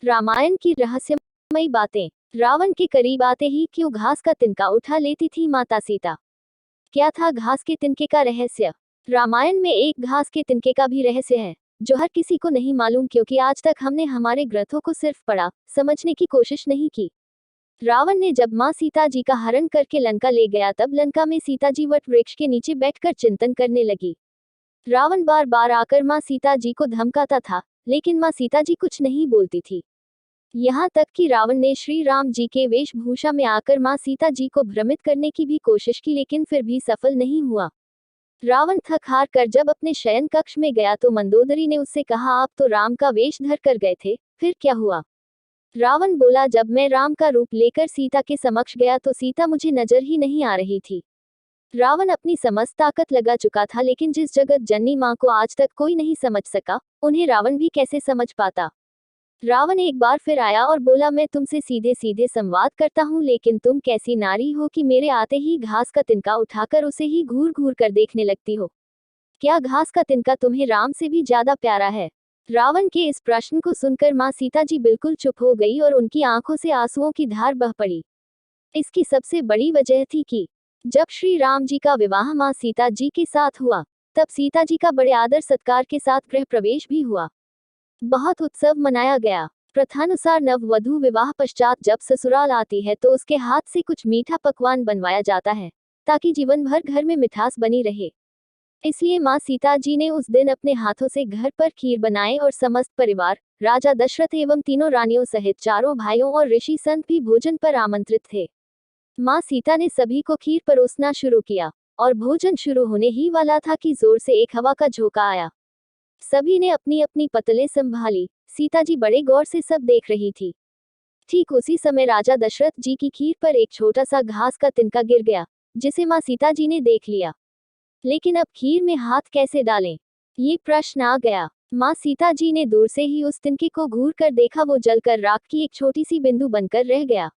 रामायण की रहस्यमयी बातें। रावण के करीब आते ही क्यों घास का तिनका उठा लेती थी माता सीता? क्या था घास के तिनके का रहस्य? रामायण में एक घास के तिनके का भी रहस्य है, जो हर किसी को नहीं मालूम, क्योंकि आज तक हमने हमारे ग्रंथों को सिर्फ पढ़ा, समझने की कोशिश नहीं की। रावण ने जब माँ सीता जी का हरण करके लंका ले गया, तब लंका में सीता जी वट वृक्ष के नीचे बैठकर चिंतन करने लगी। रावण बार बार आकर माँ सीता जी को धमकाता था, लेकिन माँ सीता जी कुछ नहीं बोलती थी। यहाँ तक कि रावण ने श्री राम जी के वेशभूषा में आकर माँ सीता जी को भ्रमित करने की भी कोशिश की, लेकिन फिर भी सफल नहीं हुआ। रावण थक हार कर जब अपने शयन कक्ष में गया तो मंदोदरी ने उससे कहा, आप तो राम का वेश धर कर गए थे, फिर क्या हुआ? रावण बोला, जब मैं राम का रूप लेकर सीता के समक्ष गया तो सीता मुझे नजर ही नहीं आ रही थी। रावण अपनी समस्त ताकत लगा चुका था, लेकिन जिस जगत जननी माँ को आज तक कोई नहीं समझ सका, उन्हें रावण भी कैसे समझ पाता। रावण एक बार फिर आया और बोला, मैं तुमसे सीधे सीधे संवाद करता हूँ, लेकिन तुम कैसी नारी हो कि मेरे आते ही घास का तिनका उठाकर उसे ही घूर घूर कर देखने लगती हो? क्या घास का तिनका तुम्हें राम से भी ज्यादा प्यारा है? रावण के इस प्रश्न को सुनकर माँ सीता जी बिल्कुल चुप हो गई और उनकी आंखों से आंसुओं की धार बह पड़ी। इसकी सबसे बड़ी वजह थी कि जब श्री राम जी का विवाह माँ सीता जी के साथ हुआ, तब सीता जी का बड़े आदर सत्कार के साथ गृह प्रवेश भी हुआ। बहुत उत्सव मनाया गया। प्रथानुसार नववधू विवाह पश्चात जब ससुराल आती है तो उसके हाथ से कुछ मीठा पकवान बनवाया जाता है, ताकि जीवन भर घर में मिठास बनी रहे। इसलिए माँ सीता जी ने उस दिन अपने हाथों से घर पर खीर बनाए और समस्त परिवार, राजा दशरथ एवं तीनों रानियों सहित चारों भाइयों और ऋषि संत भी भोजन पर आमंत्रित थे। माँ सीता ने सभी को खीर परोसना शुरू किया और भोजन शुरू होने ही वाला था कि जोर से एक हवा का झोंका आया। सभी ने अपनी अपनी पतले संभाली। सीता जी बड़े गौर से सब देख रही थी। ठीक उसी समय राजा दशरथ जी की खीर पर एक छोटा सा घास का तिनका गिर गया, जिसे माँ सीता जी ने देख लिया। लेकिन अब खीर में हाथ कैसे डालें, ये प्रश्न आ गया। माँ सीता जी ने दूर से ही उस तिनके को घूर कर देखा, वो जलकर राख की एक छोटी सी बिंदु बनकर रह गया।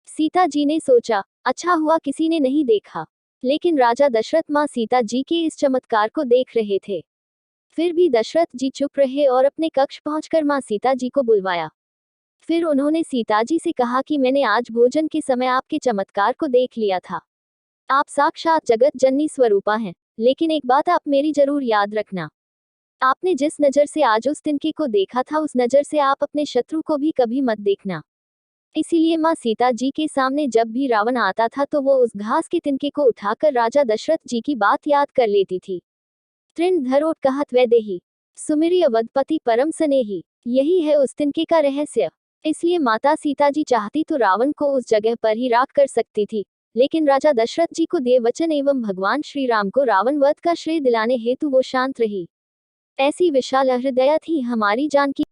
सीता जी ने सोचा, अच्छा हुआ किसी ने नहीं देखा। लेकिन राजा दशरथ माँ सीता जी के इस चमत्कार को देख रहे थे। फिर भी दशरथ जी चुप रहे और अपने कक्ष पहुंचकर माँ सीता जी को बुलवाया। फिर उन्होंने सीता जी से कहा कि मैंने आज भोजन के समय आपके चमत्कार को देख लिया था। आप साक्षात जगत जननी स्वरूपा हैं, लेकिन एक बात आप मेरी जरूर याद रखना। आपने जिस नजर से आज उस तिनके को देखा था, उस नजर से आप अपने शत्रु को भी कभी मत देखना। इसीलिए माँ सीता जी के सामने जब भी रावण आता था तो वो उस घास के तिनके को उठाकर राजा दशरथ जी की बात याद कर लेती थी। तृण धरोट कहत वैदेही, सुमिरि अवधपति परम स्नेही। यही है उस तिनके का रहस्य। इसलिए माता सीता जी चाहती तो रावण को उस जगह पर ही राख कर सकती थी, लेकिन राजा दशरथ जी को दिए वचन एवं भगवान श्री राम को रावण वध का श्रेय दिलाने हेतु वो शांत रही। ऐसी विशाल हृदया थी हमारी जानकी।